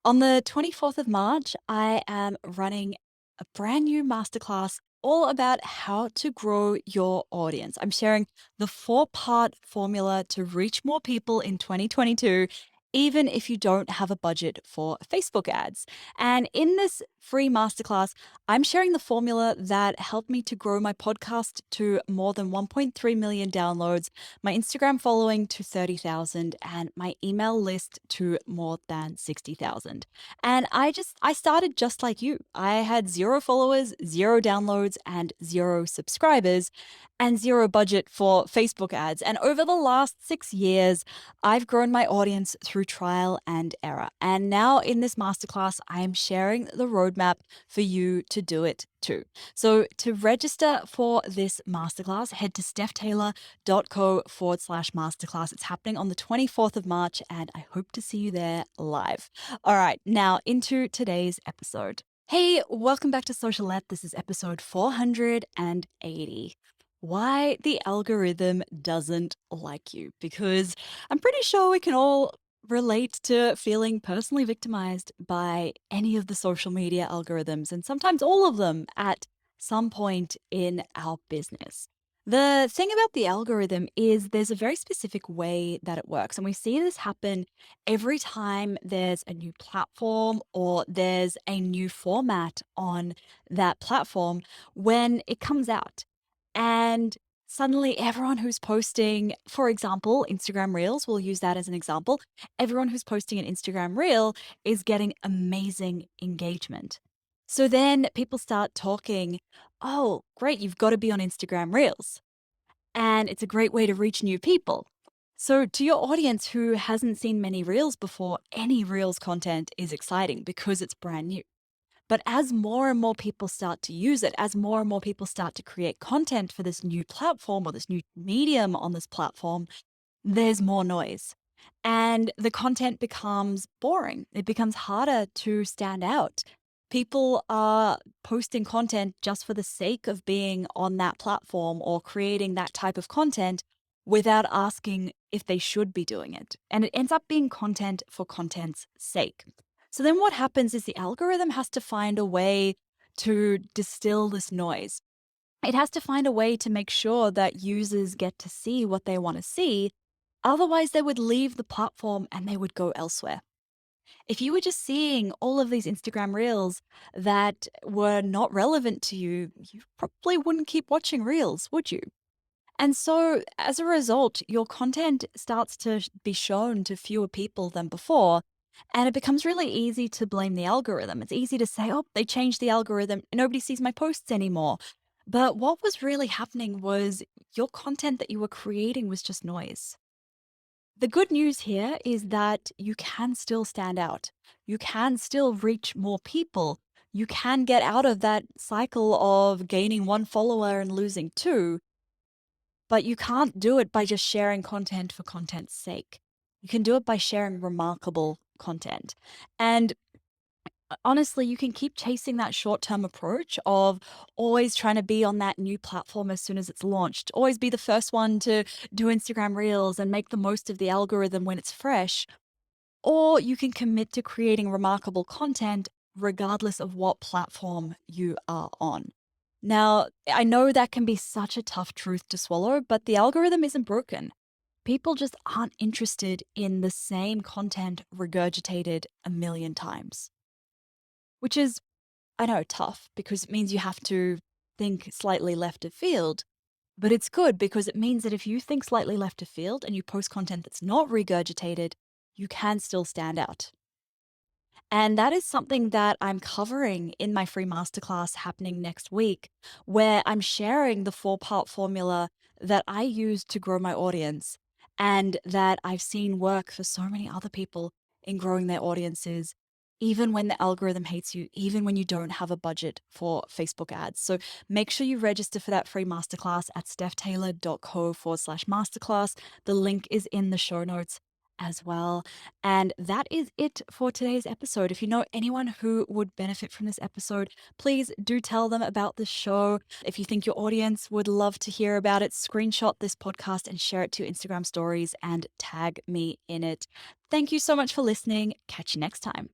On the 24th of March, I am running a brand new masterclass all about how to grow your audience. I'm sharing the four-part formula to reach more people in 2022, even if you don't have a budget for Facebook ads. And in this free masterclass, I'm sharing the formula that helped me to grow my podcast to more than 1.3 million downloads, my Instagram following to 30,000, and my email list to more than 60,000. And I started just like you. I had zero followers, zero downloads, and zero subscribers, and zero budget for Facebook ads. And over the last 6 years, I've grown my audience through trial and error. And now in this masterclass, I am sharing the roadmap for you to do it too. So to register for this masterclass, head to stephtaylor.co/masterclass. It's happening on the 24th of March, and I hope to see you there live. All right, now into today's episode. Hey, welcome back to Socialette. This is episode 480. Why the algorithm doesn't like you. Because I'm pretty sure we can all relate to feeling personally victimized by any of the social media algorithms, and sometimes all of them at some point in our business. The thing about the algorithm is there's a very specific way that it works. And we see this happen every time there's a new platform or there's a new format on that platform when it comes out. And suddenly, everyone who's posting, for example, Instagram Reels, we'll use that as an example. Everyone who's posting an Instagram Reel is getting amazing engagement. So then people start talking, oh, great, you've got to be on Instagram Reels. And it's a great way to reach new people. So, to your audience who hasn't seen many Reels before, any Reels content is exciting because it's brand new. But as more and more people start to use it, as more and more people start to create content for this new platform or this new medium on this platform, there's more noise. And the content becomes boring. It becomes harder to stand out. People are posting content just for the sake of being on that platform or creating that type of content without asking if they should be doing it. And it ends up being content for content's sake. So then what happens is the algorithm has to find a way to distill this noise. It has to find a way to make sure that users get to see what they want to see. Otherwise, they would leave the platform and they would go elsewhere. If you were just seeing all of these Instagram reels that were not relevant to you, you probably wouldn't keep watching reels, would you? And so, as a result, your content starts to be shown to fewer people than before. And it becomes really easy to blame the algorithm. It's easy to say, oh, they changed the algorithm. Nobody sees my posts anymore. But what was really happening was your content that you were creating was just noise. The good news here is that you can still stand out. You can still reach more people. You can get out of that cycle of gaining one follower and losing two. But you can't do it by just sharing content for content's sake. You can do it by sharing remarkable content. And honestly, you can keep chasing that short term approach of always trying to be on that new platform as soon as it's launched, always be the first one to do Instagram Reels and make the most of the algorithm when it's fresh. Or you can commit to creating remarkable content regardless of what platform you are on. Now, I know that can be such a tough truth to swallow, but the algorithm isn't broken. People just aren't interested in the same content regurgitated a million times, which is, I know, tough because it means you have to think slightly left of field. But it's good because it means that if you think slightly left of field and you post content that's not regurgitated, you can still stand out. And that is something that I'm covering in my free masterclass happening next week, where I'm sharing the four-part formula that I use to grow my audience and that I've seen work for so many other people in growing their audiences, even when the algorithm hates you, even when you don't have a budget for Facebook ads. So make sure you register for that free masterclass at stephtaylor.co/masterclass. The link is in the show notes as well. And that is it for today's episode. If you know anyone who would benefit from this episode, please do tell them about the show. If you think your audience would love to hear about it, screenshot this podcast and share it to your Instagram stories and tag me in it. Thank you so much for listening. Catch you next time.